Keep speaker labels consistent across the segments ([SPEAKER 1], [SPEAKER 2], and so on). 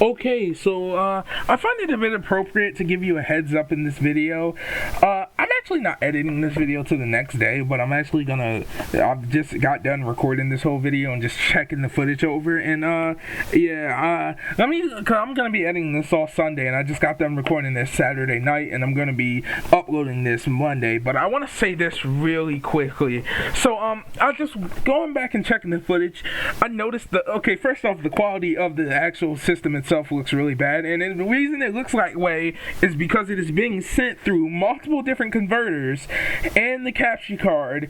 [SPEAKER 1] Okay, so I find it a bit appropriate to give you a heads up in this video. I'm actually not editing this video till the next day, but I've just got done recording this whole video and just checking the footage over, and I'm gonna be editing this all Sunday, and I just got done recording this Saturday night, and I'm gonna be uploading this Monday. But I want to say this really quickly. So I was just going back and checking the footage. I noticed first off, the quality of the actual system itself looks really bad, and the reason it looks that way is because it is being sent through multiple different converters and the capture card,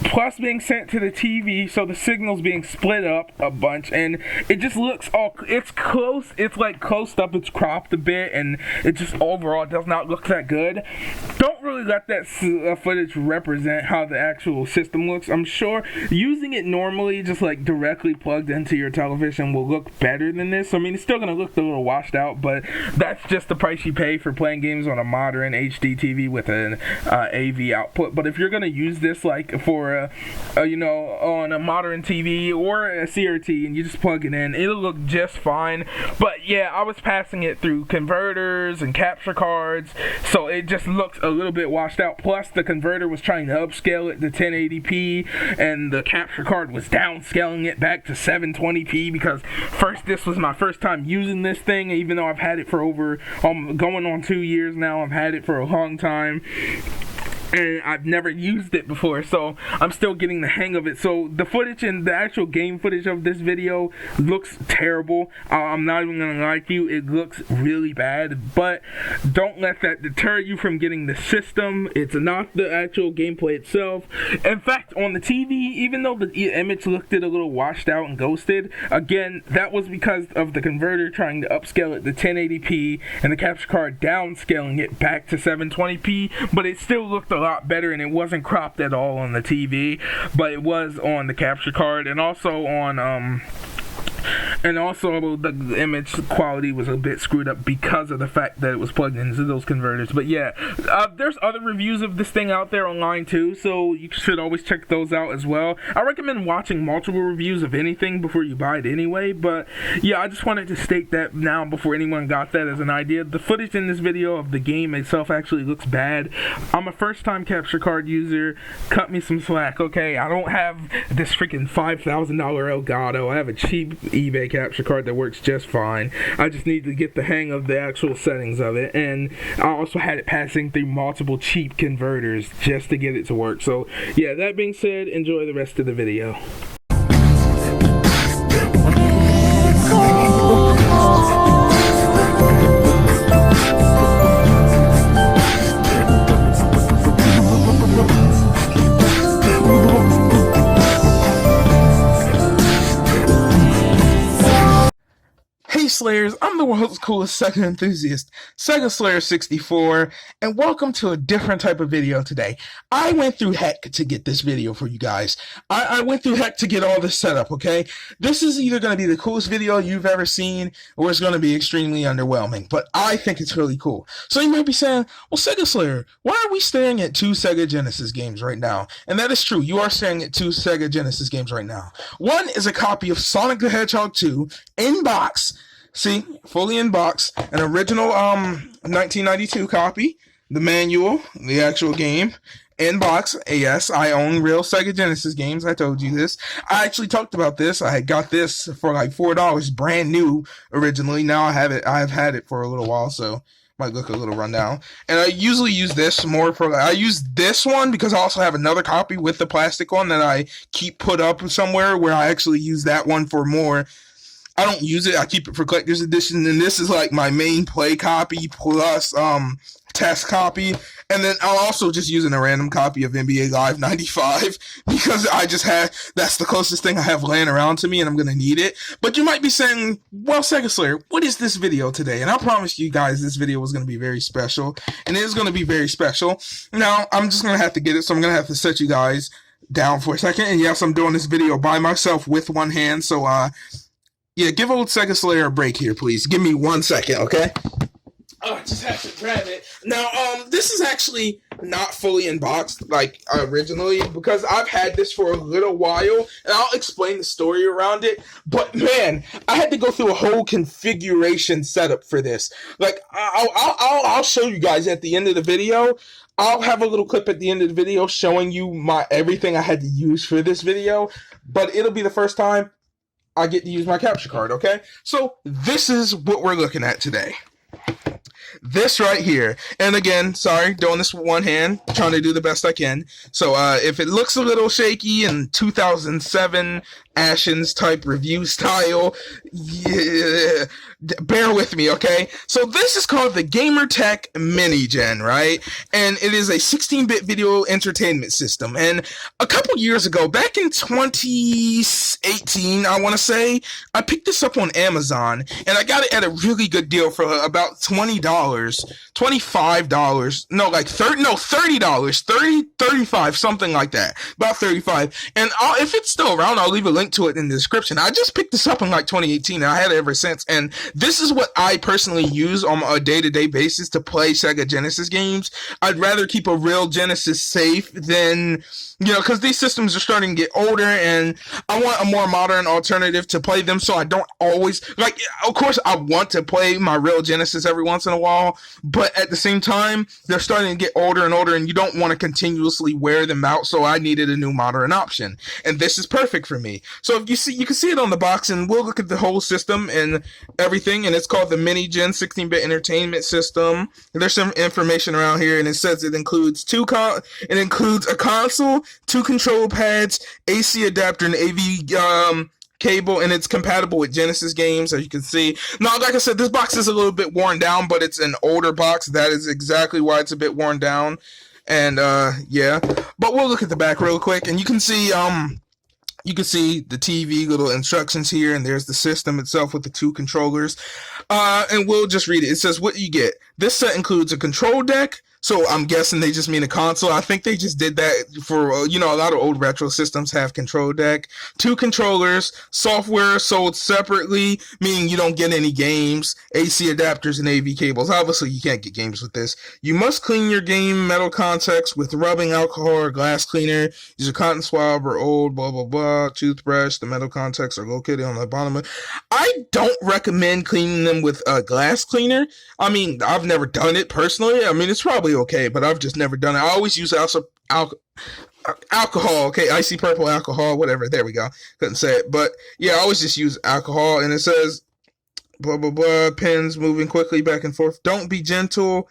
[SPEAKER 1] plus being sent to the TV, so the signal's being split up a bunch, and it just looks it's close, it's like close up, it's cropped a bit, and it just overall does not look that good. Don't really let that footage represent how the actual system looks. I'm sure using it normally, just like directly plugged into your television, will look better than this. I mean, it's still gonna look a little washed out, but that's just the price you pay for playing games on a modern HD TV with an AV output. But if you're gonna use this like for on a modern TV or a CRT and you just plug it in, it'll look just fine. But yeah, I was passing it through converters and capture cards, so it just looks a little bit washed out. Plus the converter was trying to upscale it to 1080p, and the capture card was downscaling it back to 720p, because this was my first time using this thing, even though I've had it for over going on 2 years now. I've had it for a long time, and I've never used it before, so I'm still getting the hang of it. So the footage and the actual game footage of this video looks terrible. I'm not even gonna lie to you, it looks really bad, but don't let that deter you from getting the system. It's not the actual gameplay itself. In fact, on the TV, even though the image looked a little washed out and ghosted, again, that was because of the converter trying to upscale it to 1080p and the capture card downscaling it back to 720p, but it still looked a lot better, and it wasn't cropped at all on the TV, but it was on the capture card, and also on the image quality was a bit screwed up because of the fact that it was plugged into those converters. But yeah, there's other reviews of this thing out there online too, so you should always check those out as well. I recommend watching multiple reviews of anything before you buy it anyway, but yeah, I just wanted to state that now before anyone got that as an idea. The footage in this video of the game itself actually looks bad. I'm a first-time capture card user. Cut me some slack, okay? I don't have this freaking $5,000 Elgato. I have a cheap eBay capture card that works just fine. I just need to get the hang of the actual settings of it, and I also had it passing through multiple cheap converters just to get it to work. So yeah, that being said, enjoy the rest of the video.
[SPEAKER 2] Hey Slayers, I'm the world's coolest Sega enthusiast, Sega Slayer 64, and welcome to a different type of video today. I went through heck to get this video for you guys. I went through heck to get all this set up, okay? This is either going to be the coolest video you've ever seen, or it's going to be extremely underwhelming, but I think it's really cool. So you might be saying, well, Sega Slayer, why are we staring at 2 Sega Genesis games right now? And that is true, you are staring at 2 Sega Genesis games right now. One is a copy of Sonic the Hedgehog 2 in box. See, fully in box, an original 1992 copy, the manual, the actual game, in box. Yes, I own real Sega Genesis games. I told you this. I actually talked about this. I had got this for like $4, brand new originally. Now I have it. I've had it for a little while, so might look a little rundown. And I usually use this more for. I use this one because I also have another copy with the plastic one that I keep put up somewhere where I actually use that one for more. I don't use it. I keep it for collector's edition, and this is like my main play copy plus test copy, and then I'll also just using a random copy of NBA Live 95 because that's the closest thing I have laying around to me, and I'm gonna need it. But you might be saying, well, Sega Slayer, what is this video today? And I promised you guys this video was gonna be very special, and it is gonna be very special. Now I'm just gonna have to get it, so I'm gonna have to set you guys down for a second. And yes, I'm doing this video by myself with one hand, so yeah, give old Sega Slayer a break here, please. Give me 1 second, okay? I just have to grab it. Now, this is actually not fully unboxed like originally, because I've had this for a little while, and I'll explain the story around it. But man, I had to go through a whole configuration setup for this. Like, I'll show you guys at the end of the video. I'll have a little clip at the end of the video showing you everything I had to use for this video, but it'll be the first time I get to use my capture card, okay? So this is what we're looking at today. This right here. And again, sorry, doing this with one hand, trying to do the best I can. So if it looks a little shaky in 2007 Ashen's type review style, yeah, bear with me, okay? So this is called the Gamerz Tek Mini Gen, right? And it is a 16-bit video entertainment system. And a couple years ago, back in 2018, I want to say, I picked this up on Amazon, and I got it at a really good deal for about $20, $25, no, like $30, 35, something like that, about 35. And if it's still around, I'll leave a link to it in the description. I just picked this up in like 2018, and I had it ever since. And this is what I personally use on a day-to-day basis to play Sega Genesis games. I'd rather keep a real Genesis safe than, you know, because these systems are starting to get older, and I want a more modern alternative to play them, so I don't always, like, of course, I want to play my real Genesis every once in a while, but at the same time, they're starting to get older and older, and you don't want to continuously wear them out, so I needed a new modern option, and this is perfect for me. So if you see, you can see it on the box, and we'll look at the whole system and everything, and it's called the Mini Gen 16-bit entertainment system. There's some information around here, and it says it includes a console, 2 control pads, AC adapter, and AV cable, and it's compatible with Genesis games, as you can see. Now, like I said, this box is a little bit worn down, but it's an older box. That is exactly why it's a bit worn down. And yeah, but we'll look at the back real quick, and you can see the TV, little instructions here, and there's the system itself with the 2 controllers. And we'll just read it. It says what you get. This set includes a control deck. So I'm guessing they just mean a console. I think they just did that for, you know, a lot of old retro systems have control deck. 2 controllers, software sold separately, meaning you don't get any games, AC adapters, and AV cables. Obviously, you can't get games with this. You must clean your game metal contacts with rubbing alcohol or glass cleaner. Use a cotton swab or old blah, blah, blah, toothbrush. The metal contacts are located on the bottom. I don't recommend cleaning them with a glass cleaner. I mean, I've never done it personally. I mean, it's probably okay, but I've just never done it. I always use alcohol, okay, icy purple alcohol, whatever. There we go. Couldn't say it, but yeah, I always just use alcohol, and it says blah blah blah. Pins moving quickly back and forth. Don't be gentle,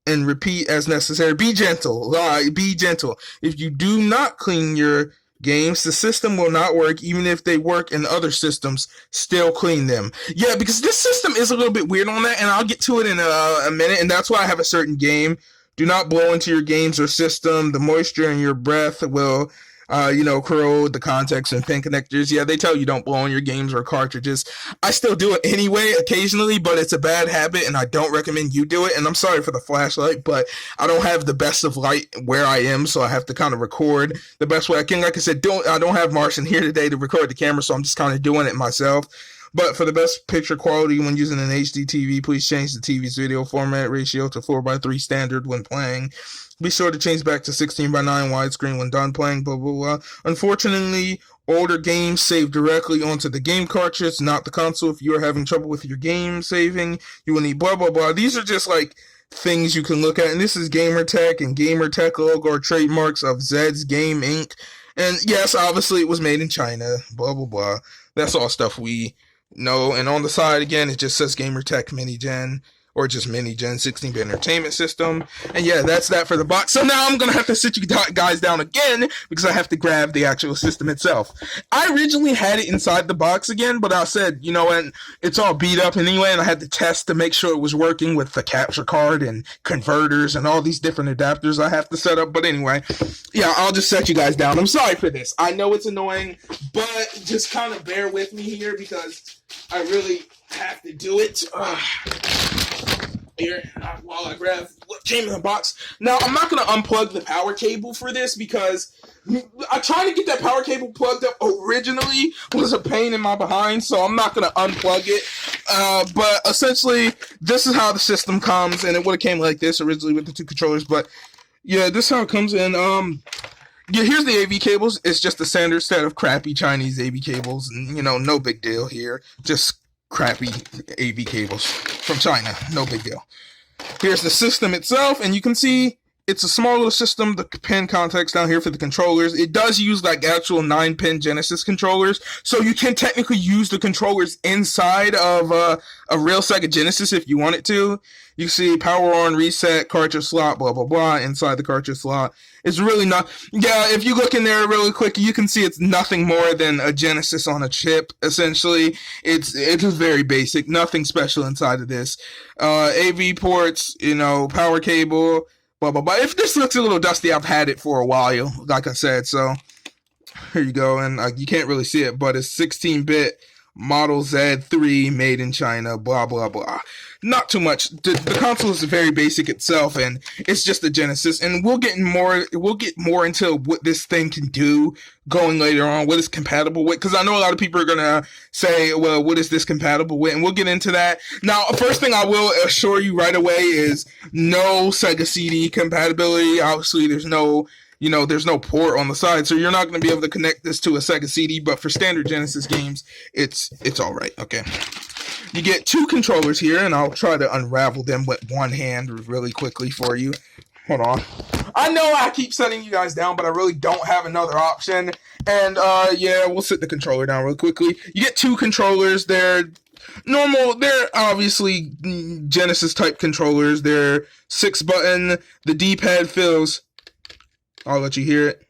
[SPEAKER 2] and repeat as necessary. Be gentle. Be gentle. If you do not clean your games, the system will not work. Even if they work in other systems, still clean them. Yeah, because this system is a little bit weird on that, and I'll get to it in a minute, and that's why I have a certain game. Do not blow into your games or system. The moisture in your breath will corrode the contacts and pin connectors. Yeah, they tell you don't blow on your games or cartridges. I still do it anyway, occasionally, but it's a bad habit, and I don't recommend you do it. And I'm sorry for the flashlight, but I don't have the best of light where I am, so I have to kind of record the best way I can. Like I said, I don't have Martian here today to record the camera, so I'm just kind of doing it myself. But for the best picture quality when using an HD TV, please change the TV's video format ratio to 4:3 standard when playing. Be sure to change back to 16:9 widescreen when done playing, blah, blah, blah. Unfortunately, older games save directly onto the game cartridge, not the console. If you are having trouble with your game saving, you will need blah, blah, blah. These are just like things you can look at. And this is Gamerz Tek, and Gamerz Tek logo are trademarks of Zed's Game Inc. And yes, obviously it was made in China, blah, blah, blah. That's all stuff we know. And on the side, again, it just says Gamerz Tek Mini Gen, or just Mini Gen 16-bit entertainment system. And yeah, that's that for the box. So now I'm going to have to sit you guys down again because I have to grab the actual system itself. I originally had it inside the box again, but I said, you know, and it's all beat up anyway, and I had to test to make sure it was working with the capture card and converters and all these different adapters I have to set up. But anyway, yeah, I'll just set you guys down. I'm sorry for this. I know it's annoying, but just kind of bear with me here because I really have to do it. Here, while I grab what came in the box. Now, I'm not going to unplug the power cable for this because I tried to get that power cable plugged up originally. Was a pain in my behind, so I'm not going to unplug it. But essentially, this is how the system comes, and it would have came like this originally with the 2 controllers, but Yeah, this is how it comes in. Yeah, here's the AV cables. It's just a standard set of crappy Chinese AV cables, and no big deal here. Just crappy AV cables from China. No big deal. Here's the system itself, and you can see it's a small little system. The pin contacts down here for the controllers. It does use like actual 9-pin Genesis controllers, so you can technically use the controllers inside of a real Sega Genesis if you wanted to. You see power on, reset, cartridge slot, blah, blah, blah, inside the cartridge slot. It's really not... Yeah, if you look in there really quick, you can see it's nothing more than a Genesis on a chip, essentially. It's very basic, nothing special inside of this. AV ports, power cable, blah, blah, blah. If this looks a little dusty, I've had it for a while, like I said, so... Here you go, and you can't really see it, but it's 16-bit Model Z3 made in China, blah, blah, blah. Not too much. The console is very basic itself, and it's just a Genesis, and we'll get more into what this thing can do going later on, what it's compatible with, because I know a lot of people are going to say, well, what is this compatible with, and we'll get into that. Now, first thing I will assure you right away is no Sega CD compatibility. Obviously, there's no port on the side, so you're not going to be able to connect this to a Sega CD, but for standard Genesis games, it's alright, okay. You get 2 controllers here, and I'll try to unravel them with one hand really quickly for you. Hold on. I know I keep setting you guys down, but I really don't have another option, and yeah, we'll sit the controller down real quickly. You get 2 controllers. They're normal, they're obviously Genesis type controllers. They're 6-button. The D-pad feels... I'll let you hear it.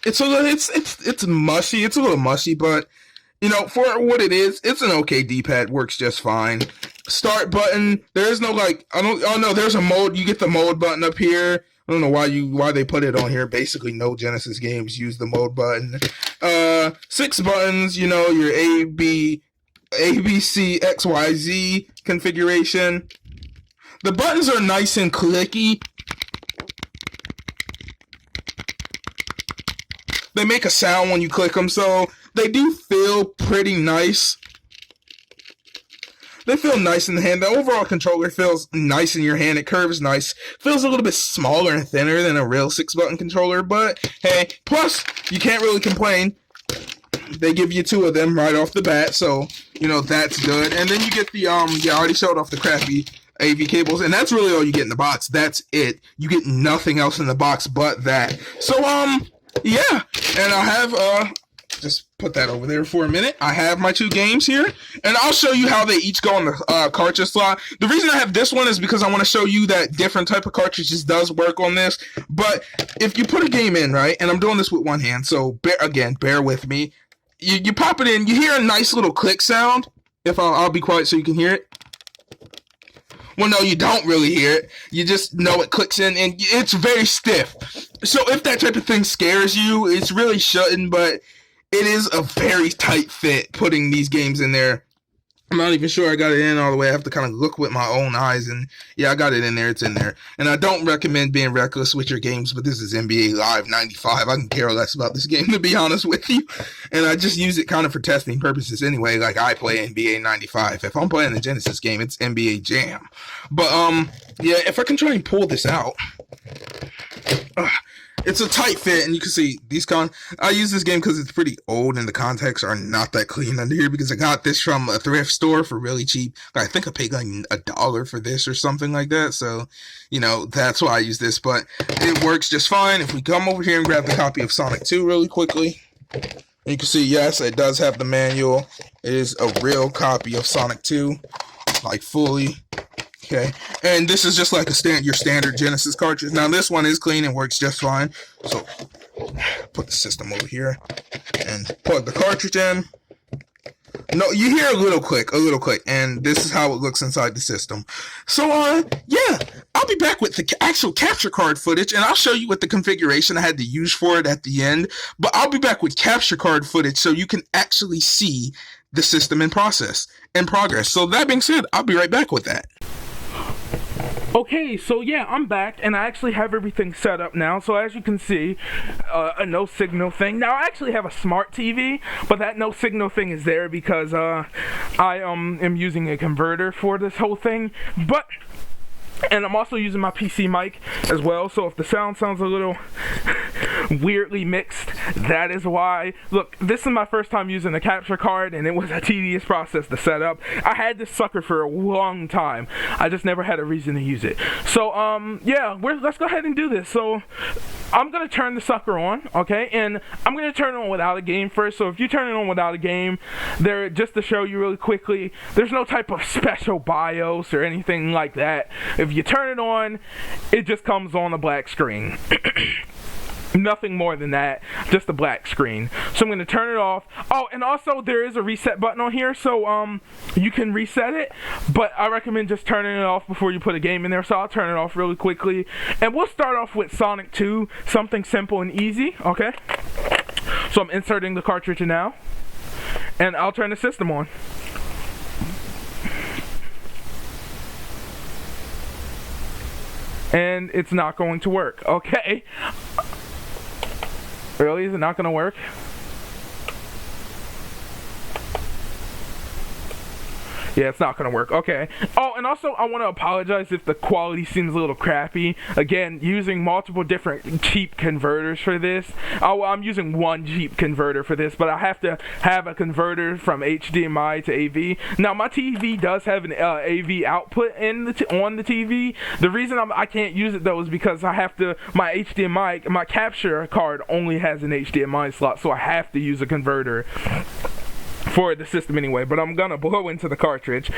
[SPEAKER 2] It's mushy. It's a little mushy, but for what it is, it's an okay D-pad. Works just fine. Start button. There is no there's a mode. You get the mode button up here. I don't know why they put it on here. Basically, no Genesis games use the mode button. 6 buttons. Your A, B, C, X, Y, Z configuration. The buttons are nice and clicky. They make a sound when you click them, so they do feel pretty nice. They feel nice in the hand. The overall controller feels nice in your hand. It curves nice. Feels a little bit smaller and thinner than a real 6-button controller, but hey, plus, you can't really complain. They give you 2 of them right off the bat, so, that's good. And then you get the, I already showed off the crappy AV cables, and that's really all you get in the box. That's it. You get nothing else in the box but that. So, yeah, and I have, just put that over there for a minute. I have my 2 games here, and I'll show you how they each go in the cartridge slot. The reason I have this one is because I want to show you that different type of cartridges does work on this, but if you put a game in, right, and I'm doing this with one hand, so bear with me. You pop it in, you hear a nice little click sound. If I'll be quiet so you can hear it. Well, no, you don't really hear it. You just know it clicks in, and it's very stiff. So if that type of thing scares you, it's really shouldn't, but it is a very tight fit putting these games in there. I'm not even sure I got it in all the way. I have to kind of look with my own eyes, and yeah, I got it in there. It's in there. And I don't recommend being reckless with your games, but this is NBA Live 95. I can care less about this game, to be honest with you. And I just use it kind of for testing purposes anyway. Like, I play NBA 95. If I'm playing a Genesis game, it's NBA Jam. But, yeah, if I can try and pull this out. It's a tight fit, and you can see these I use this game because it's pretty old, and the contacts are not that clean under here, because I got this from a thrift store for really cheap. I think I paid like $1 for this or something like that, so, that's why I use this, but it works just fine. If we come over here and grab the copy of Sonic 2 really quickly, you can see, yes, it does have the manual. It is a real copy of Sonic 2, like fully. Okay, and this is just like your standard Genesis cartridge. Now this one is clean and works just fine. So put the system over here and plug the cartridge in. No, you hear a little click, and this is how it looks inside the system. So yeah, I'll be back with the actual capture card footage, and I'll show you what the configuration I had to use for it at the end. But I'll be back with capture card footage so you can actually see the system in progress. So that being said, I'll be right back with that.
[SPEAKER 1] Okay, so yeah, I'm back, and I actually have everything set up now. So as you can see, a no signal thing. Now I actually have a smart TV, but that no signal thing is there because I am using a converter for this whole thing. But And I'm also using my PC mic as well, so if the sound sounds a little weirdly mixed, that is why. Look, this is my first time using a capture card, and it was a tedious process to set up. I had this sucker for a long time. I just never had a reason to use it. So, yeah, let's go ahead and do this. So, I'm going to turn the sucker on, okay? And I'm going to turn it on without a game first. So if you turn it on without a game, just to show you really quickly, there's no type of special BIOS or anything like that. If you turn it on, it just comes on a black screen. Nothing more than that, just a black screen. So I'm going to turn it off. Oh, and also there is a reset button on here, so you can reset it, but I recommend just turning it off before you put a game in there. So I'll turn it off really quickly, and we'll start off with Sonic 2, something simple and easy, okay? So I'm inserting the cartridge now, and I'll turn the system on. And it's not going to work, okay? Really? Is it not going to work? Yeah, it's not going to work. Okay. Oh, and also, I want to apologize if the quality seems a little crappy. Again, using multiple different cheap converters for this. Oh, I'm using one cheap converter for this, but I have to have a converter from HDMI to AV. Now, my TV does have an AV output on the TV. The reason I can't use it, though, is because I have to, my HDMI, my capture card only has an HDMI slot, so I have to use a converter for the system anyway, but I'm gonna blow into the cartridge.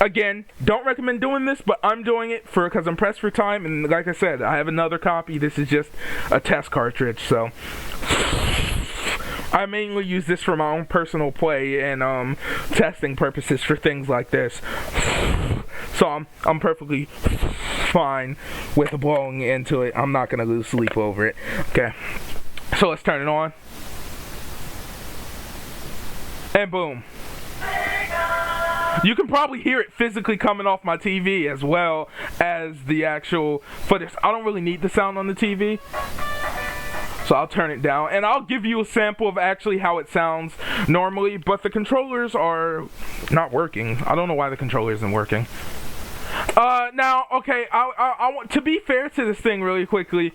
[SPEAKER 1] Again, don't recommend doing this, but I'm doing it because I'm pressed for time, and like I said, I have another copy. This is just a test cartridge, so I mainly use this for my own personal play and testing purposes for things like this. So I'm perfectly fine with blowing into it. I'm not gonna lose sleep over it. Okay, so let's turn it on. And boom. You can probably hear it physically coming off my TV as well as the actual footage. I don't really need the sound on the TV, so I'll turn it down. And I'll give you a sample of actually how it sounds normally, but the controllers are not working. I don't know why the controller isn't working. Now, okay, I want to be fair to this thing really quickly.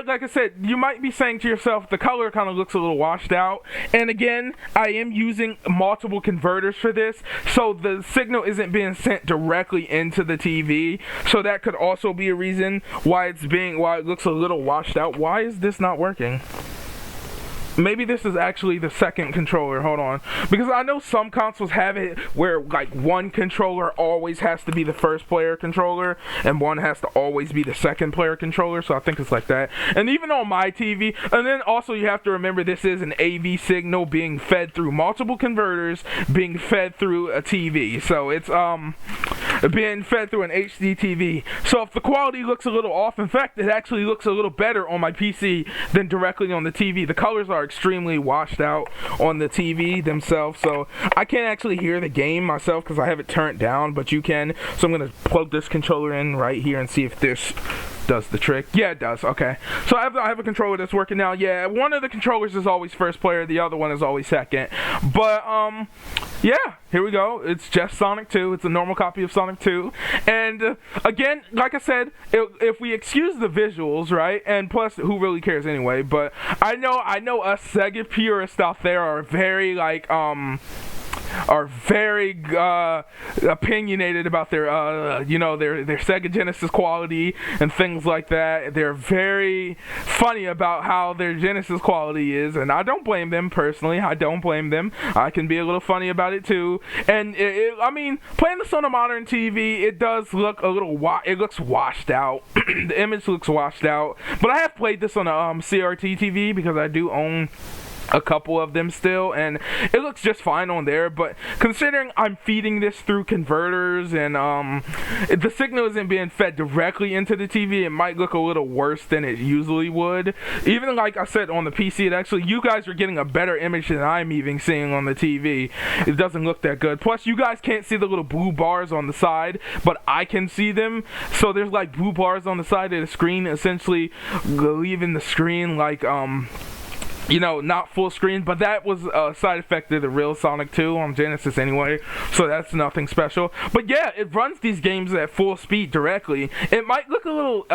[SPEAKER 1] Like I said, you might be saying to yourself, the color kind of looks a little washed out. And again, I am using multiple converters for this, so the signal isn't being sent directly into the TV. So that could also be a reason why it looks a little washed out. Why is this not working? Maybe this is actually the second controller. Hold on. Because I know some consoles have it where like one controller always has to be the first player controller and one has to always be the second player controller. So I think it's like that. And even on my TV, and then also you have to remember this is an AV signal being fed through multiple converters being fed through a TV. So it's being fed through an HD TV. So if the quality looks a little off, in fact it actually looks a little better on my PC than directly on the TV. The colors are extremely washed out on the TV themselves, so I can't actually hear the game myself because I have it turned down, but you can. So I'm going to plug this controller in right here and see if this does the trick. Yeah, it does. Okay, so I have a controller that's working now. Yeah, one of the controllers is always first player, the other one is always second. But yeah, here we go. It's just Sonic 2. It's a normal copy of Sonic 2. And again, like I said, if we excuse the visuals, right? And plus, who really cares anyway? But I know us Sega purists out there are very like opinionated about their their Sega Genesis quality and things like that. They're very funny about how their Genesis quality is, and I don't blame them personally. I don't blame them. I can be a little funny about it too. And I mean, playing this on a modern TV, it does look a little it looks washed out. The image looks washed out. But I have played this on a CRT TV because I do own a couple of them still, and it looks just fine on there. But considering I'm feeding this through converters and the signal isn't being fed directly into the TV, it might look a little worse than it usually would. Even like I said on the PC, it actually, you guys are getting a better image than I'm even seeing on the TV. It doesn't look that good. Plus you guys can't see the little blue bars on the side, but I can see them. So there's like blue bars on the side of the screen, essentially leaving the screen like not full screen, but that was a side effect of the real Sonic 2 on Genesis anyway, so that's nothing special. But yeah, it runs these games at full speed directly. It might look a little,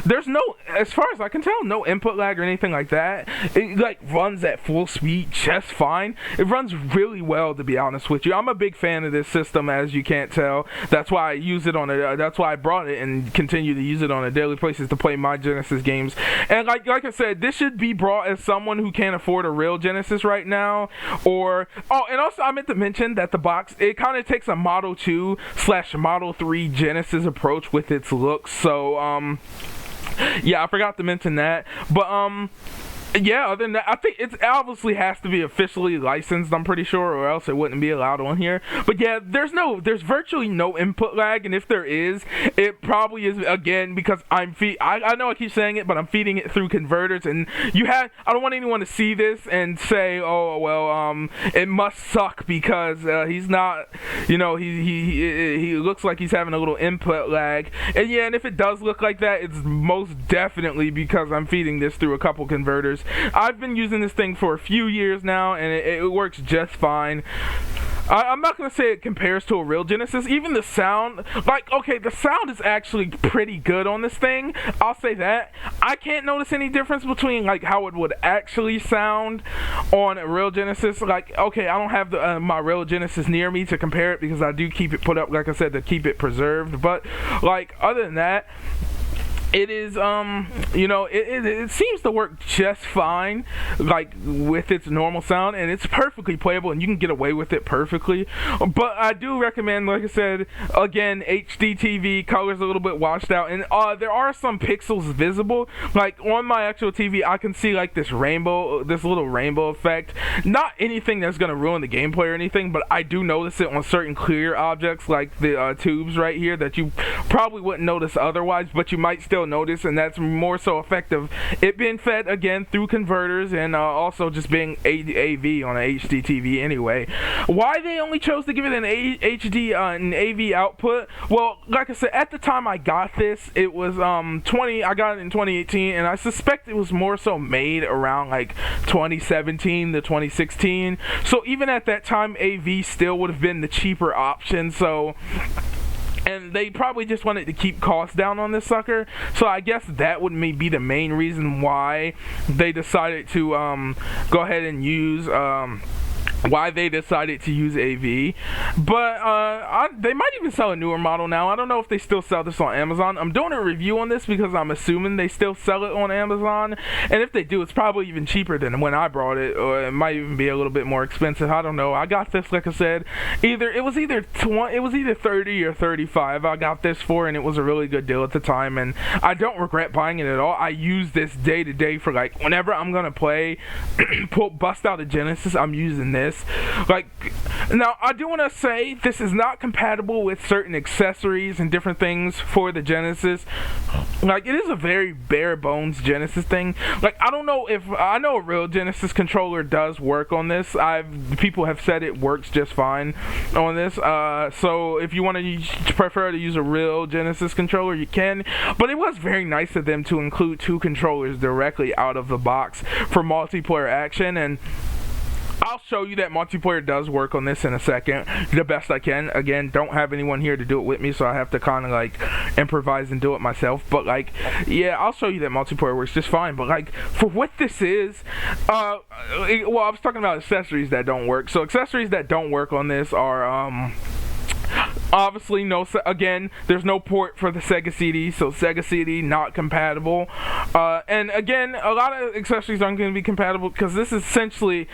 [SPEAKER 1] there's no, as far as I can tell, no input lag or anything like that. It like runs at full speed just fine. It runs really well, to be honest with you. I'm a big fan of this system, as you can't tell. That's why I use it on that's why I brought it and continue to use it on a daily basis to play my Genesis games. And like I said, this should be brought as someone who can't afford a real Genesis right now, or and also I meant to mention that the box, it kind of takes a Model 2 / Model 3 Genesis approach with its looks. So yeah, I forgot to mention that. But yeah, other than that, I think it obviously has to be officially licensed, I'm pretty sure, or else it wouldn't be allowed on here. But yeah, there's virtually no input lag, and if there is, it probably is, again, because I know I keep saying it, but I'm feeding it through converters, and I don't want anyone to see this and say, oh, well, it must suck because he's not, he looks like he's having a little input lag. And yeah, and if it does look like that, it's most definitely because I'm feeding this through a couple converters. I've been using this thing for a few years now, and it works just fine. I'm not going to say it compares to a real Genesis. Even the sound, the sound is actually pretty good on this thing. I'll say that. I can't notice any difference between, how it would actually sound on a real Genesis. I don't have my real Genesis near me to compare it because I do keep it put up, like I said, to keep it preserved. But, other than that, it is, it seems to work just fine, with its normal sound, and it's perfectly playable, and you can get away with it perfectly. But I do recommend, like I said, again, HD TV, color's a little bit washed out, and there are some pixels visible. On my actual TV, I can see, this little rainbow effect. Not anything that's going to ruin the gameplay or anything, but I do notice it on certain clear objects, like the tubes right here, that you probably wouldn't notice otherwise, but you might still notice, and that's more so effective it being fed again through converters, and also just being AV on an HD TV anyway. Why they only chose to give it an HD an AV output? Well, like I said, at the time I got this, it was I got it in 2018, and I suspect it was more so made around 2017 to 2016. So even at that time, AV still would have been the cheaper option. And they probably just wanted to keep costs down on this sucker. So I guess that would be the main reason why they decided to go ahead and use AV. But they might even sell a newer model now. I don't know if they still sell this on Amazon. I'm doing a review on this because I'm assuming they still sell it on Amazon, and if they do, it's probably even cheaper than when I brought it, or it might even be a little bit more expensive. I don't know. I got this, like I said, it was either 30 or 35 I got this for, and it was a really good deal at the time, and I don't regret buying it at all. I use this day to day for whenever I'm gonna play bust out a Genesis, I'm using this. Now I do want to say this is not compatible with certain accessories and different things for the Genesis. It is a very bare bones Genesis thing. I don't know if I know a real Genesis controller does work on this. People have said it works just fine on this. So if you want to prefer to use a real Genesis controller, you can. But it was very nice of them to include two controllers directly out of the box for multiplayer action, and I'll show you that multiplayer does work on this in a second, the best I can. Again, don't have anyone here to do it with me, so I have to kind of improvise and do it myself. But yeah, I'll show you that multiplayer works just fine. But for what this is, well, I was talking about accessories that don't work. So accessories that don't work on this are obviously again, there's no port for the Sega CD, so Sega CD not compatible. And again, a lot of accessories aren't going to be compatible because this is essentially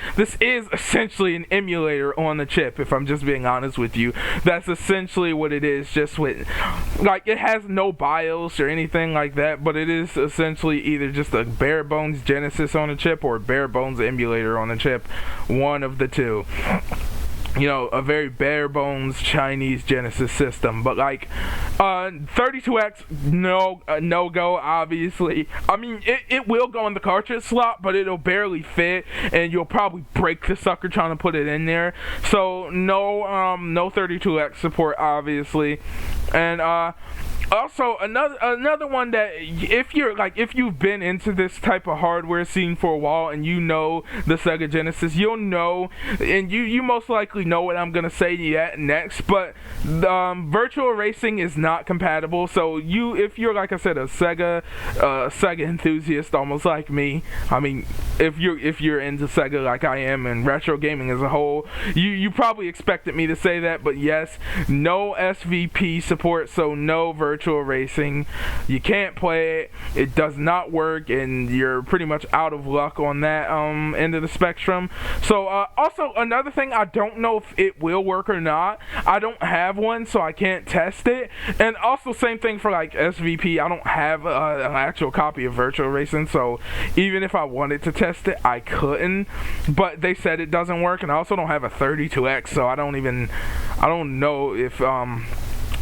[SPEAKER 1] an emulator on the chip. If I'm just being honest with you, that's essentially what it is. Just with it has no BIOS or anything like that, but it is essentially either just a bare bones Genesis on a chip or a bare bones emulator on a chip, one of the two. A very bare bones Chinese Genesis system. But 32X, no go, obviously. I mean, it will go in the cartridge slot, but it'll barely fit, and you'll probably break the sucker trying to put it in there. So no 32X support, obviously. And Also, another one that if you've been into this type of hardware scene for a while and you know the Sega Genesis, you'll know, and you most likely know what I'm gonna say yet next. But virtual racing is not compatible. So if you're, like I said, a Sega enthusiast, almost like me. I mean, if you're into Sega like I am and retro gaming as a whole, you probably expected me to say that. But yes, no SVP support, so no virtual racing. You can't play it. It does not work, and you're pretty much out of luck on that end of the spectrum. So also another thing, I don't know if it will work or not. I don't have one, so I can't test it. And also same thing for like SVP. I don't have an actual copy of virtual racing, so even if I wanted to test it, I couldn't. But they said it doesn't work, and I also don't have a 32X, so I don't know if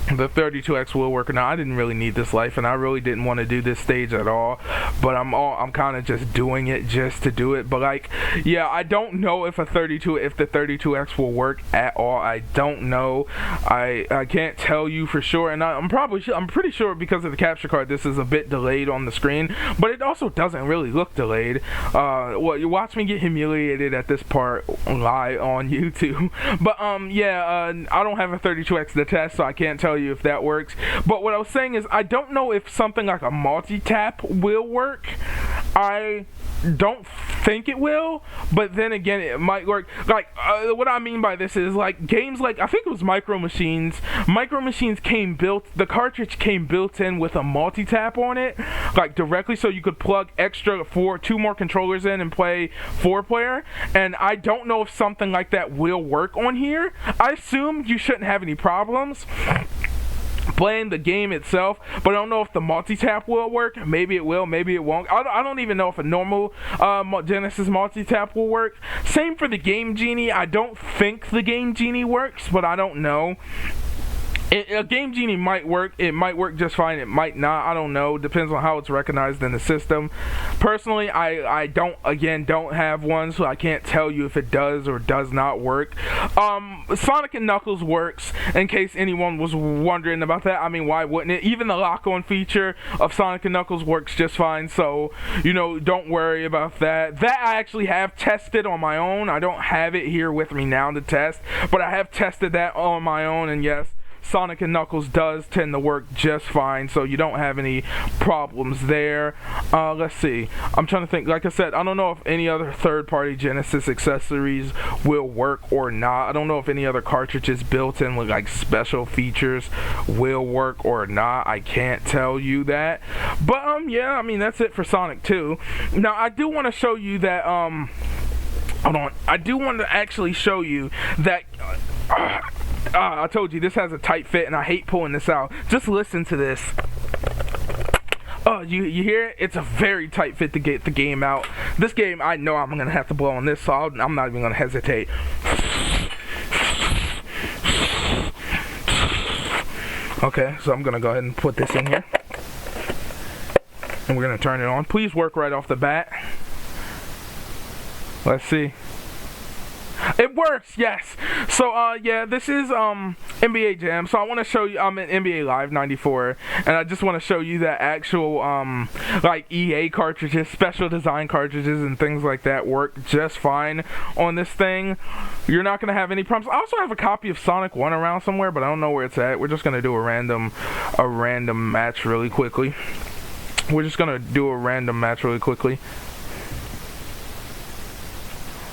[SPEAKER 1] the 32X will work or not. I didn't really need this life, and I really didn't want to do this stage at all, but I'm kind of just doing it just to do it. But like, yeah, I don't know if the 32X will work at all. I don't know. I can't tell you for sure, and I'm pretty sure because of the capture card this is a bit delayed on the screen, but it also doesn't really look delayed. Well, you watch me get humiliated at this part live on YouTube. But yeah, I don't have a 32X to test, so I can't tell you if that works. But what I was saying is, I don't know if something like a multi-tap will work. I don't think it will, but then again, it might work. Like, what I mean by this is, like, games like, I think it was Micro Machines. Micro Machines the cartridge came built in with a multi-tap on it, like directly, so you could plug two more controllers in and play 4-player. And I don't know if something like that will work on here. I assume you shouldn't have any problems playing the game itself, but I don't know if the multi-tap will work. Maybe it will, maybe it won't. I don't even know if a normal Genesis multi-tap will work. Same for the Game Genie. I don't think the Game Genie works, but I don't know. A Game Genie might work. It might work just fine. It might not. I don't know. Depends on how it's recognized in the system. Personally, I don't have one, so I can't tell you if it does or does not work. Sonic and Knuckles works, in case anyone was wondering about that. I mean, why wouldn't it? Even the lock-on feature of Sonic and Knuckles works just fine, so, don't worry about that. That I actually have tested on my own. I don't have it here with me now to test, but I have tested that on my own, and yes, Sonic and Knuckles does tend to work just fine, so you don't have any problems there. Let's see. I'm trying to think. Like I said, I don't know if any other third-party Genesis accessories will work or not. I don't know if any other cartridges built in with like special features will work or not. I can't tell you that. But yeah, I mean, that's it for Sonic 2. Now, I do want to show you that hold on. I do want to actually show you that I told you this has a tight fit, and I hate pulling this out. Just listen to this. Oh, you hear it? It's a very tight fit to get the game out. This game, I know I'm gonna have to blow on this, so I'm not even gonna hesitate. Okay, so I'm gonna go ahead and put this in here, and we're gonna turn it on. Please work right off the bat. Let's see. It works, yes. So, yeah, this is NBA Jam. So I want to show you, I'm in NBA Live 94, and I just want to show you that actual, like, EA cartridges, special design cartridges, and things like that work just fine on this thing. You're not going to have any problems. I also have a copy of Sonic 1 around somewhere, but I don't know where it's at. We're just going to do a random match really quickly.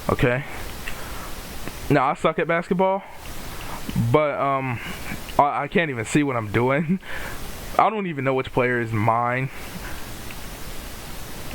[SPEAKER 1] Okay. Now, I suck at basketball, but I can't even see what I'm doing. I don't even know which player is mine.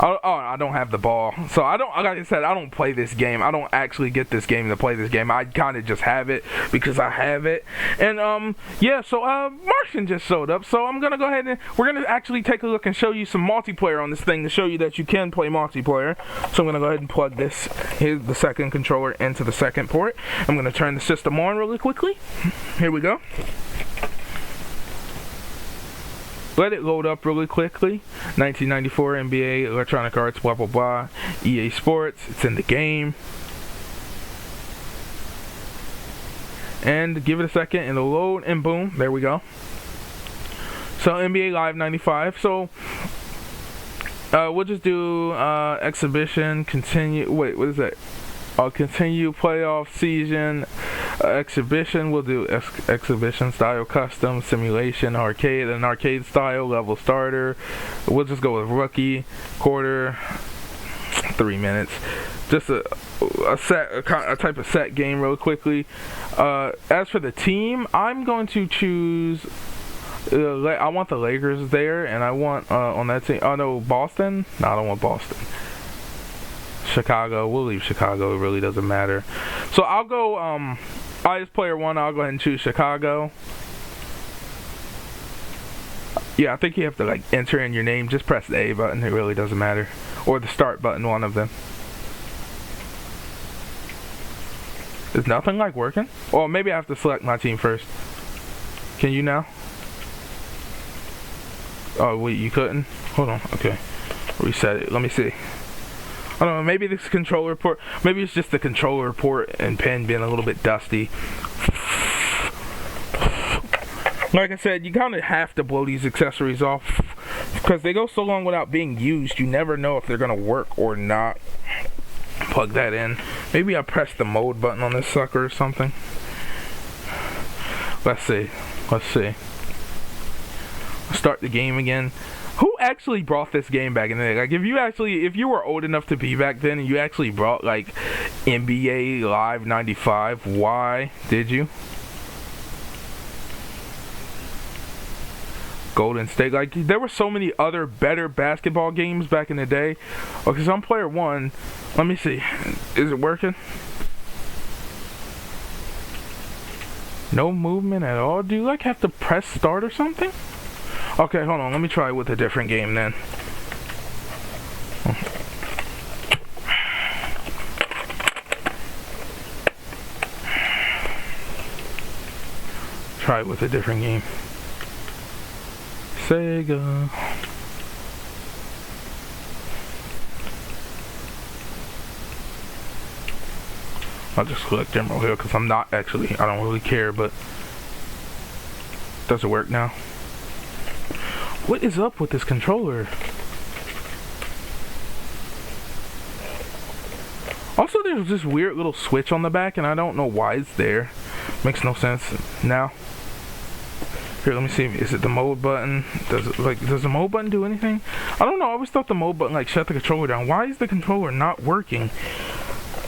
[SPEAKER 1] I don't have the ball. So like I said, I don't play this game. I don't actually get this game to play this game. I kind of just have it because I have it. And yeah, so Martian just showed up. So I'm going to go ahead and we're going to actually take a look and show you some multiplayer on this thing to show you that you can play multiplayer. So I'm going to go ahead and plug here's the second controller into the second port. I'm going to turn the system on really quickly. Here we go. Let it load up really quickly. 1994 NBA, Electronic Arts, blah blah blah. EA Sports, it's in the game. And give it a second and it'll load, and boom, there we go. So NBA Live 95. So we'll just do exhibition, continue. Wait, what is that? Continue playoff season. Exhibition, we'll do exhibition style, custom, simulation, arcade, and arcade style, level starter. We'll just go with rookie, quarter, 3 minutes. Just a type of set game real quickly. As for the team, I'm going to choose. I want the Lakers there, and I want on that team. Oh no, Boston. No, I don't want Boston. Chicago. We'll leave Chicago. It really doesn't matter. So I'll go. Highest player 1. I'll go ahead and choose Chicago. Yeah, I think you have to like enter in your name. Just press the A button. It really doesn't matter, or the start button. One of them. Is nothing like working? Or maybe I have to select my team first. Can you now? Oh wait, you couldn't? Hold on. Okay. Reset it. Let me see. I don't know, maybe this controller port, maybe it's just the controller port and pen being a little bit dusty. Like I said, you kind of have to blow these accessories off because they go so long without being used, you never know if they're going to work or not. Plug that in. Maybe I press the mode button on this sucker or something. Let's see. Start the game again. Who actually brought this game back in the day? Like, if you were old enough to be back then and you actually brought, like, NBA Live 95, why did you? Golden State. Like, there were so many other better basketball games back in the day. Okay, so I'm player 1. Let me see. Is it working? No movement at all? Do you, like, have to press start or something? Okay, hold on. Let me try with a different game then. Try it with a different game. Sega. I'll just select Emerald Hill because I'm not actually, I don't really care, but does it work now? What is up with this controller? Also, there's this weird little switch on the back, and I don't know why it's there. Makes no sense now. Here, let me see. Is it the mode button? Does the mode button do anything? I don't know. I always thought the mode button like shut the controller down. Why is the controller not working?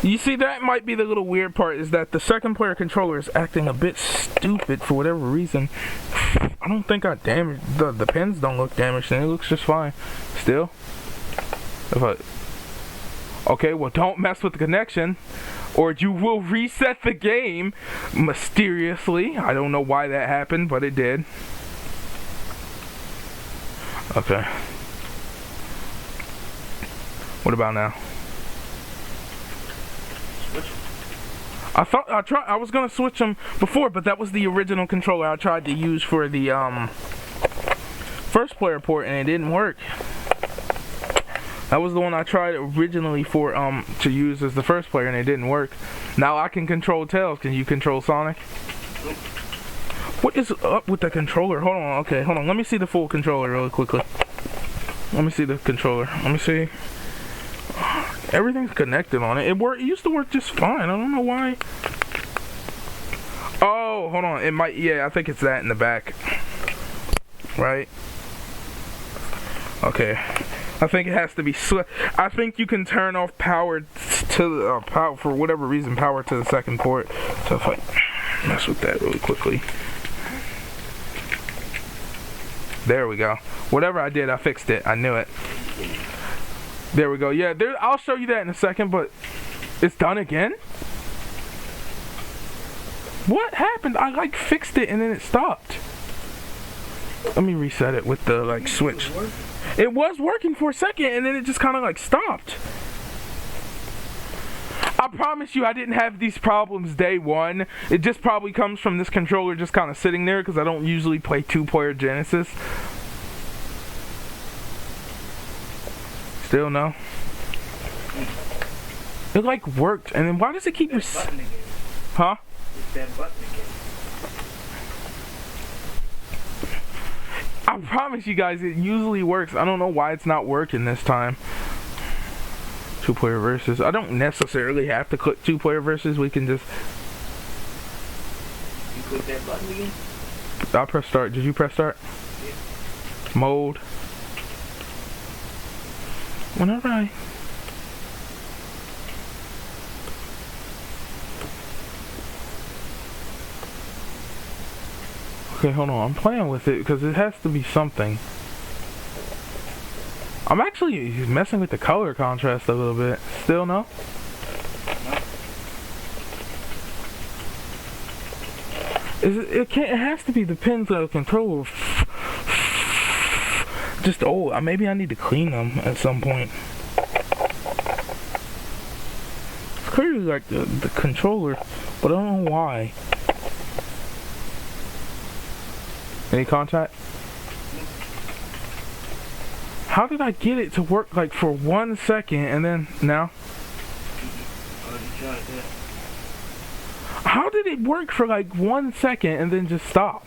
[SPEAKER 1] You see, that might be the little weird part, is that the second player controller is acting a bit stupid for whatever reason. I don't think I damaged, the pins don't look damaged, and it looks just fine. Still? Okay, well, don't mess with the connection, or you will reset the game mysteriously. I don't know why that happened, but it did. Okay. What about now? I was gonna switch them before, but that was the original controller I tried to use for the first player port, and it didn't work. That was the one I tried originally for to use as the first player, and it didn't work. Now I can control Tails. Can you control Sonic? What is up with the controller? Hold on. Okay, hold on. Let me see the full controller really quickly. Let me see the controller. Let me see. Everything's connected on it. It used to work just fine. I don't know why. Oh, hold on. It might. Yeah, I think it's that in the back. Right? Okay. I think it has to be. I think you can turn off power to the power for whatever reason. Power to the second port. So if I mess with that really quickly. There we go. Whatever I did, I fixed it. I knew it. There we go. Yeah, I'll show you that in a second, but it's done again? What happened? I like fixed it and then it stopped. Let me reset it with the like switch. It was working for a second and then it just kind of like stopped. I promise you I didn't have these problems day one. It just probably comes from this controller just kind of sitting there because I don't usually play two-player Genesis. Still no. It like worked, and then why does it keep Huh? It's that button again. I promise you guys, it usually works. I don't know why it's not working this time. 2-player versus. I don't necessarily have to click 2-player versus. We can just...
[SPEAKER 3] You click that button again?
[SPEAKER 1] I press start. Did you press start?
[SPEAKER 3] Yeah.
[SPEAKER 1] Mode. Whenever I... Okay, hold on. I'm playing with it because it has to be something. I'm actually messing with the color contrast a little bit. Still no? It can't. It has to be the pins of the controller. Just maybe I need to clean them at some point. It's clearly like the controller, but I don't know why. Any contact? How did I get it to work like for 1 second and then now? How did it work for like 1 second and then just stop?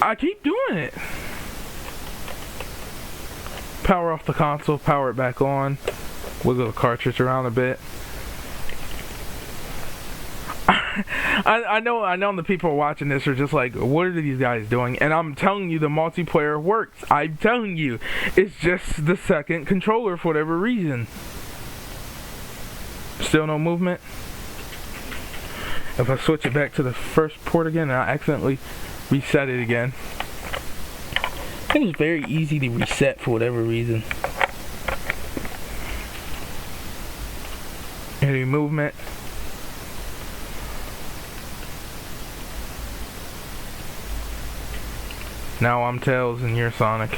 [SPEAKER 1] I keep doing it. Power off the console, power it back on, wiggle the cartridge around a bit. I know the people watching this are just like, what are these guys doing? And I'm telling you, the multiplayer works. I'm telling you, it's just the second controller for whatever reason. Still no movement. If I switch it back to the first port again and I accidentally reset it again. I think it's very easy to reset for whatever reason. Any movement? Now I'm Tails and you're Sonic.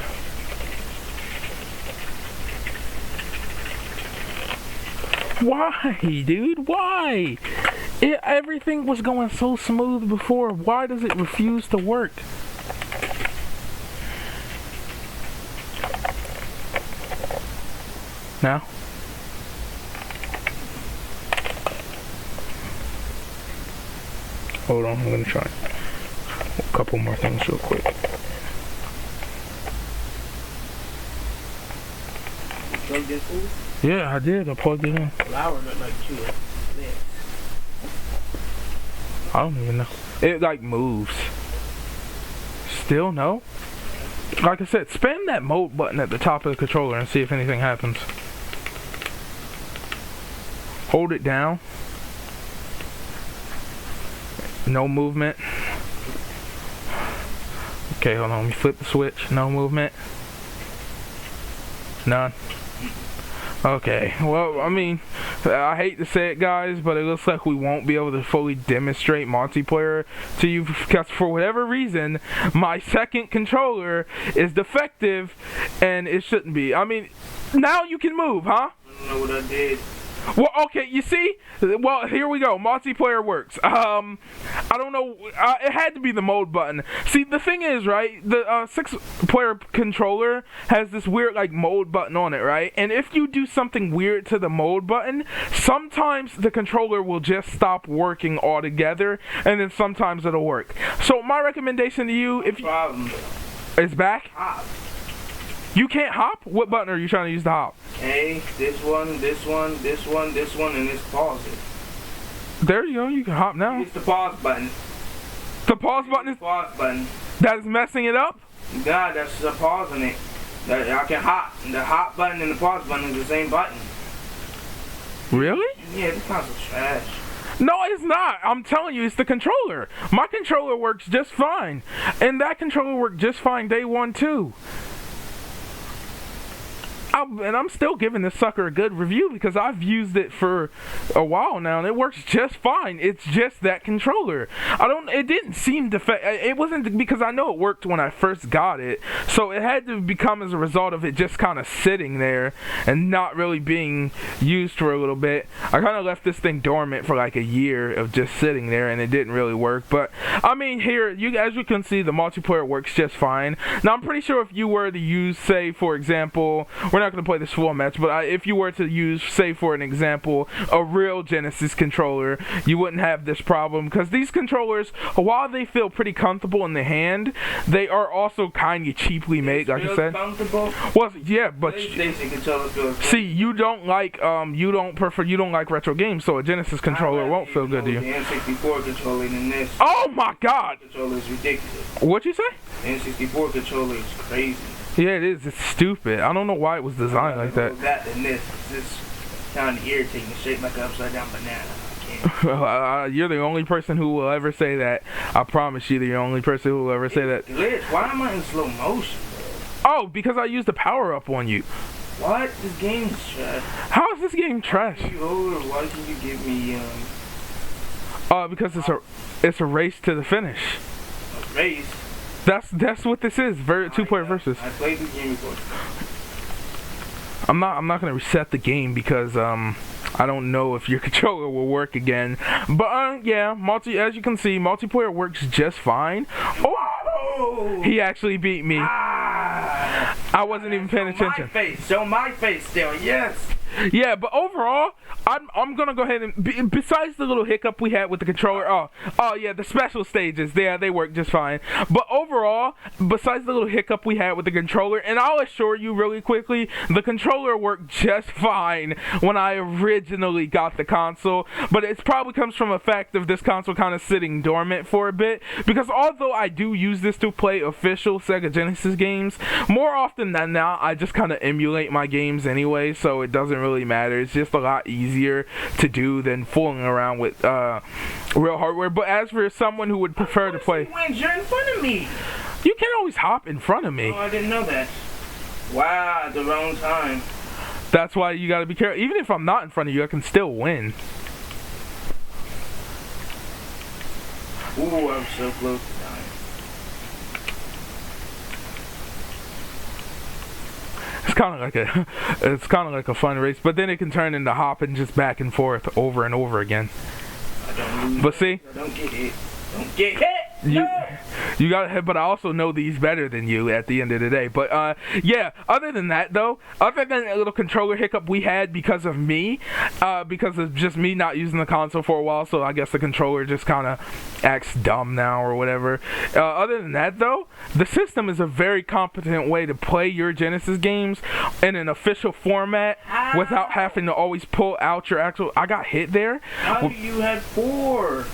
[SPEAKER 1] Why, dude? Why? Everything was going so smooth before. Why does it refuse to work? Now? Hold on, I'm gonna try a couple more things real quick.
[SPEAKER 3] Plugged in food?
[SPEAKER 1] Yeah, I did. I plugged it in.
[SPEAKER 3] Flour look like you.
[SPEAKER 1] I don't even know. It like moves. Still no? Like I said, spam that mode button at the top of the controller and see if anything happens. Hold it down. No movement. Okay, hold on. Let me flip the switch. No movement. None. Okay, well, I mean, I hate to say it, guys, but it looks like we won't be able to fully demonstrate multiplayer to you because for whatever reason, my second controller is defective and it shouldn't be. I mean, now you can move, huh?
[SPEAKER 3] I don't know what I did.
[SPEAKER 1] Well, okay, you see? Well, here we go. Multiplayer works. I don't know. It had to be the mode button. See, the thing is, right, the 6-player controller has this weird, like, mode button on it, right? And if you do something weird to the mode button, sometimes the controller will just stop working altogether, and then sometimes it'll work. So, my recommendation to you, if you... It's back?
[SPEAKER 3] Hop.
[SPEAKER 1] You can't hop? What button are you trying to use to hop?
[SPEAKER 3] Hey, this one, this one, this one, this one, and this pause it.
[SPEAKER 1] There you go. You can hop now.
[SPEAKER 3] It's the pause button.
[SPEAKER 1] The pause button is...
[SPEAKER 3] Pause button.
[SPEAKER 1] That is messing it up?
[SPEAKER 3] God, that's the pausing it. That I can hop. The hop button and the pause button is the same button.
[SPEAKER 1] Really?
[SPEAKER 3] Yeah, this console's trash.
[SPEAKER 1] No, it's not. I'm telling you, it's the controller. My controller works just fine. And that controller worked just fine day one, too. And I'm still giving this sucker a good review because I've used it for a while now and it works just fine. It's just that controller. It didn't seem it wasn't because I know it worked when I first got it, so it had to become as a result of it just kind of sitting there and not really being used for a little bit. I kind of left this thing dormant for like a year of just sitting there and it didn't really work. But I mean, here, as you can see, the multiplayer works just fine. Now I'm pretty sure if you were to use, say, for example, we're not going to play this formats, but if you were to use, say for an example, a real Genesis controller, you wouldn't have this problem, because these controllers, while they feel pretty comfortable in the hand, they are also kind of cheaply made, like I said.
[SPEAKER 3] Comfortable?
[SPEAKER 1] Well, yeah, but
[SPEAKER 3] PlayStation controller feels
[SPEAKER 1] see, you don't like retro games, so a Genesis controller won't feel good to you.
[SPEAKER 3] The N64 controller than this.
[SPEAKER 1] Oh my God!
[SPEAKER 3] The controller is ridiculous.
[SPEAKER 1] What'd you say?
[SPEAKER 3] The N64 controller is crazy.
[SPEAKER 1] Yeah, it is. It's stupid. I don't know why it was designed like that.
[SPEAKER 3] That than this. This kind of irritating. Shaped like an upside down banana. I can't.
[SPEAKER 1] You're the only person who will ever say that. I promise you, the only person who will ever say that.
[SPEAKER 3] Glitch. Why am I in slow motion?
[SPEAKER 1] Oh, because I used the power up on you.
[SPEAKER 3] What? This game is trash.
[SPEAKER 1] How is this game trash?
[SPEAKER 3] Why can you give me
[SPEAKER 1] because it's a race to the finish.
[SPEAKER 3] a race?
[SPEAKER 1] That's what this is. Two-player versus.
[SPEAKER 3] I played this game before.
[SPEAKER 1] I'm not gonna reset the game because I don't know if your controller will work again. But yeah, as you can see, multiplayer works just fine. Oh, he actually beat me. I wasn't even paying attention.
[SPEAKER 3] Show my face still, yes.
[SPEAKER 1] Yeah, but overall, I'm gonna go ahead and besides the little hiccup we had with the controller, oh yeah, the special stages, they work just fine. But overall, besides the little hiccup we had with the controller, and I'll assure you really quickly, the controller worked just fine when I originally got the console. But it probably comes from the fact of this console kind of sitting dormant for a bit, because although I do use this to play official Sega Genesis games, more often than not, I just kind of emulate my games anyway, so it doesn't really matter. It's just a lot easier to do than fooling around with real hardware. But as for someone who would prefer to play,
[SPEAKER 3] you're in front of me.
[SPEAKER 1] You can't always hop in front of me.
[SPEAKER 3] Oh, I didn't know that. Wow, at the wrong time.
[SPEAKER 1] That's why you gotta be careful. Even if I'm not in front of you, I can still win.
[SPEAKER 3] Ooh, I'm so close to dying.
[SPEAKER 1] It's kind of like a fun race, but then it can turn into hopping just back and forth over and over again.
[SPEAKER 3] I don't lose.
[SPEAKER 1] But see,
[SPEAKER 3] I don't get hit. Don't get hit.
[SPEAKER 1] You got hit, but I also know these better than you at the end of the day. But yeah, other than that though, other than a little controller hiccup we had because of me, because of just me not using the console for a while, so I guess the controller just kind of acts dumb now or whatever. Other than that though, the system is a very competent way to play your Genesis games in an official format without having to always pull out your actual. I got hit there.
[SPEAKER 3] How do you have 4?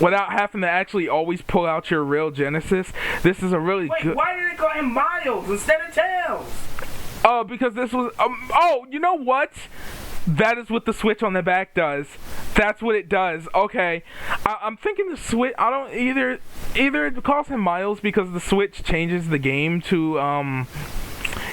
[SPEAKER 1] Without having to actually always pull out your real Genesis. This is a really good...
[SPEAKER 3] Wait, why did they call him Miles instead of Tails?
[SPEAKER 1] Because this was... oh, you know what? That is what the switch on the back does. That's what it does. Okay. I'm thinking the switch... I don't... Either it calls him Miles because the switch changes the game to...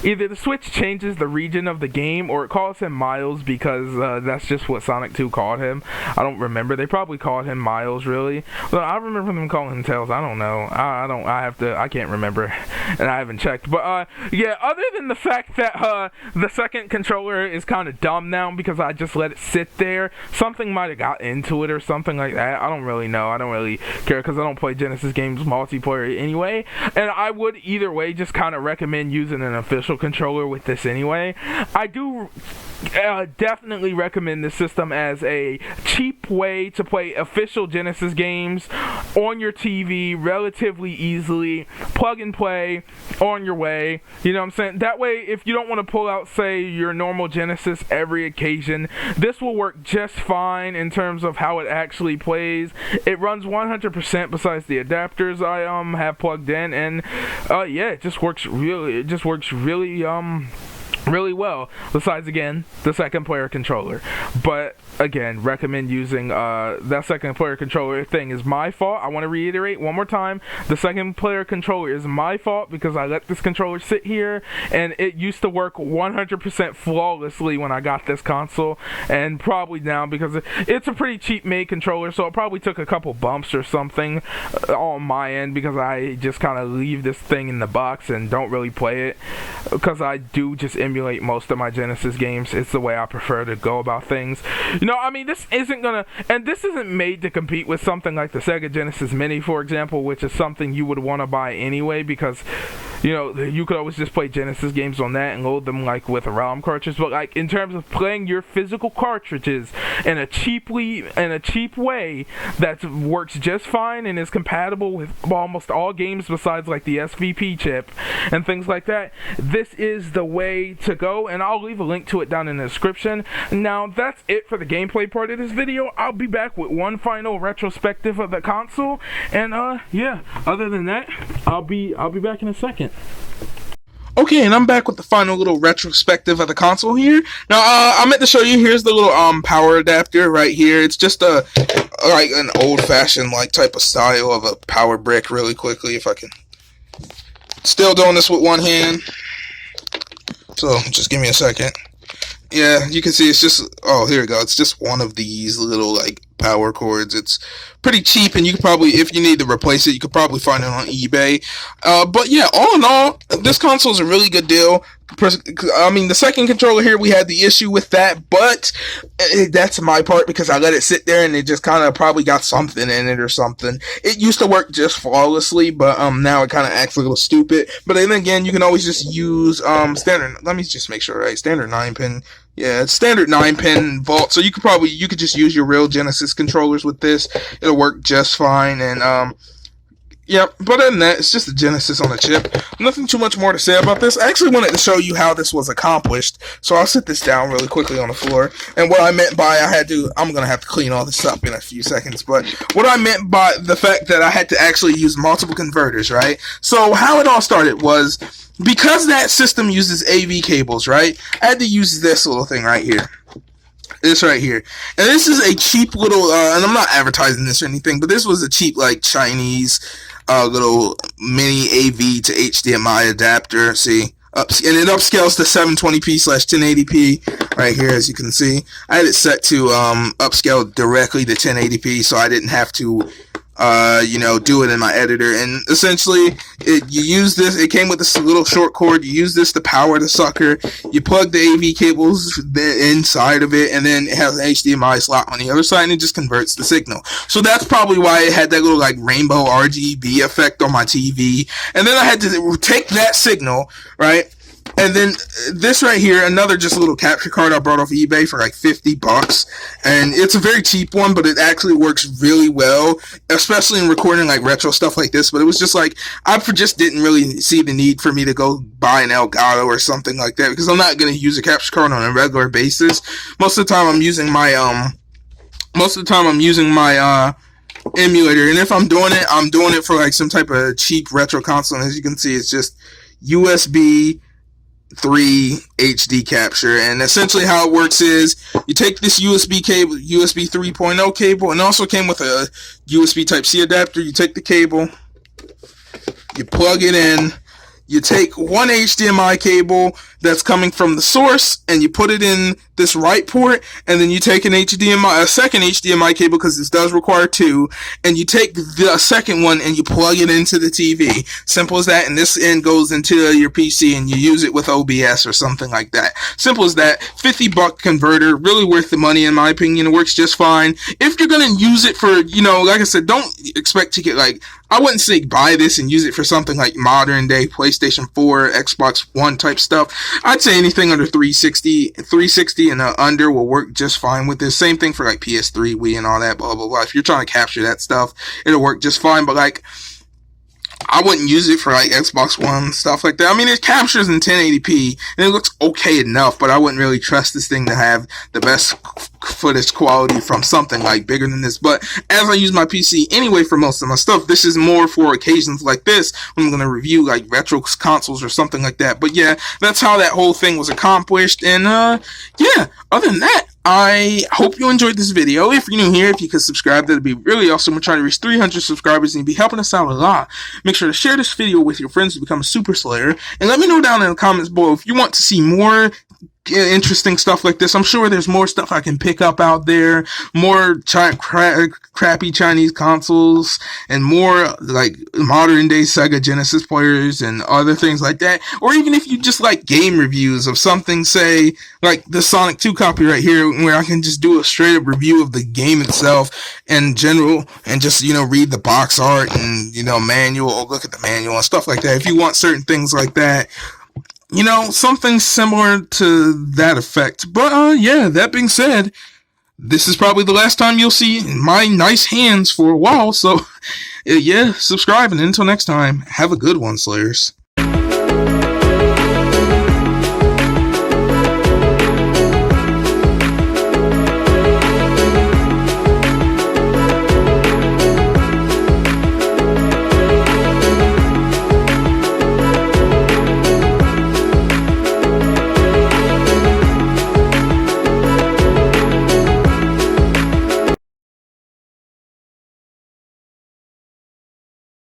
[SPEAKER 1] Either the Switch changes the region of the game, or it calls him Miles because that's just what Sonic 2 called him. I don't remember. They probably called him Miles, really. But I remember them calling him Tails. I don't know. I can't remember, and I haven't checked. But yeah, other than the fact that the second controller is kind of dumb now because I just let it sit there, something might have got into it or something like that. I don't really know. I don't really care because I don't play Genesis games multiplayer anyway. And I would either way just kind of recommend using an official controller with this anyway. I do definitely recommend this system as a cheap way to play official Genesis games on your TV relatively easily, plug and play on your way, you know what I'm saying? That way, if you don't want to pull out, say, your normal Genesis every occasion, this will work just fine in terms of how it actually plays. It runs 100% besides the adapters I have plugged in, and yeah, it just works really well, besides again the second player controller. But again, recommend using that second player controller thing is my fault. I want to reiterate one more time, the second player controller is my fault because I let this controller sit here and it used to work 100% flawlessly when I got this console, and probably now because it's a pretty cheap made controller, so it probably took a couple bumps or something on my end because I just kind of leave this thing in the box and don't really play it because I do just emulate most of my Genesis games. It's the way I prefer to go about things. You know, I mean, this isn't made to compete with something like the Sega Genesis Mini, for example, which is something you would want to buy anyway because you know, you could always just play Genesis games on that and load them like with a ROM cartridge. But like in terms of playing your physical cartridges in a cheap way that works just fine and is compatible with almost all games besides like the SVP chip and things like that, this is the way to go, and I'll leave a link to it down in the description. Now that's it for the gameplay part of this video. I'll be back with one final retrospective of the console, and yeah, other than that, I'll be back in a second.
[SPEAKER 2] Okay, and I'm back with the final little retrospective of the console here. Now, I meant to show you, here's the little power adapter right here. It's just like an old-fashioned like type of style of a power brick. Really quickly, if I can. Still doing this with one hand. So, just give me a second. Yeah, you can see it's just, oh, here we go. It's just one of these little, like, power cords. It's pretty cheap, and you could probably, if you need to replace it, you could probably find it on eBay. But yeah, all in all, this console is a really good deal. I mean, the second controller here, we had the issue with that, but that's my part because I let it sit there and it just kind of probably got something in it or something. It used to work just flawlessly, but now it kind of acts a little stupid. But then again, you can always just use standard, let me just make sure, right? Standard 9-pin. Yeah, it's standard 9-pin vault, so you could just use your real Genesis controllers with this. It'll work just fine, and yep, but other than that, it's just a Genesis on a chip. Nothing too much more to say about this. I actually wanted to show you how this was accomplished, so I'll sit this down really quickly on the floor. And what I meant by I'm going to have to clean all this up in a few seconds, but what I meant by the fact that I had to actually use multiple converters, right? So how it all started was, because that system uses AV cables, right? I had to use this little thing right here. This right here. And this is a cheap little, and I'm not advertising this or anything, but this was a cheap, like, Chinese little mini AV to HDMI adapter. See? And it upscales to 720p/1080p right here, as you can see. I had it set to upscale directly to 1080p, so I didn't have to you know, do it in my editor. And essentially, you use this, it came with this little short cord, you use this to power the sucker, you plug the AV cables inside of it, and then it has an HDMI slot on the other side, and it just converts the signal. So that's probably why it had that little, like, rainbow RGB effect on my TV. And then I had to take that signal, right? And then this right here, another just little capture card I brought off eBay for like $50, and it's a very cheap one, but it actually works really well, especially in recording like retro stuff like this. But it was just like, I just didn't really see the need for me to go buy an Elgato or something like that, because I'm not going to use a capture card on a regular basis. Most of the time I'm using my emulator, and if I'm doing it for like some type of cheap retro console. And as you can see, it's just USB 3 HD capture. And essentially how it works is, you take this USB cable, USB 3.0 cable, and also came with a USB Type-C adapter. You take the cable, you plug it in, you take one HDMI cable that's coming from the source, and you put it in this right port, and then you take a second HDMI cable, because this does require two, and you take the second one and you plug it into the TV. Simple as that. And this end goes into your PC, and you use it with OBS or something like that. Simple as that. $50 converter, really worth the money in my opinion. It works just fine. If you're gonna use it for, you know, like I said, don't expect to get, like, I wouldn't say buy this and use it for something like modern day PlayStation 4, Xbox One type stuff. I'd say anything under 360 and under will work just fine with this. Same thing for like PS3, Wii, and all that, blah, blah, blah. If you're trying to capture that stuff, it'll work just fine. But like, I wouldn't use it for like Xbox One, stuff like that. I mean, it captures in 1080p, and it looks okay enough, but I wouldn't really trust this thing to have the best footage quality from something like bigger than this. But as I use my PC anyway for most of my stuff, this is more for occasions like this, when I'm going to review like retro consoles or something like that. But yeah, that's how that whole thing was accomplished. And yeah, other than that, I hope you enjoyed this video. If you're new here, if you could subscribe, that'd be really awesome. We're trying to reach 300 subscribers, and you'd be helping us out a lot. Make sure to share this video with your friends to become a Super Slayer, and let me know down in the comments below if you want to see more interesting stuff like this. I'm sure there's more stuff I can pick up out there, more crappy Chinese consoles, and more like modern day Sega Genesis players and other things like that. Or even if you just like game reviews of something, say like the Sonic 2 copy right here, where I can just do a straight up review of the game itself in general, and just, you know, read the box art and, you know, manual, or look at the manual and stuff like that. If you want certain things like that, you know, something similar to that effect. But, yeah, that being said, this is probably the last time you'll see my nice hands for a while. So, yeah, subscribe, and until next time, have a good one, Slayers.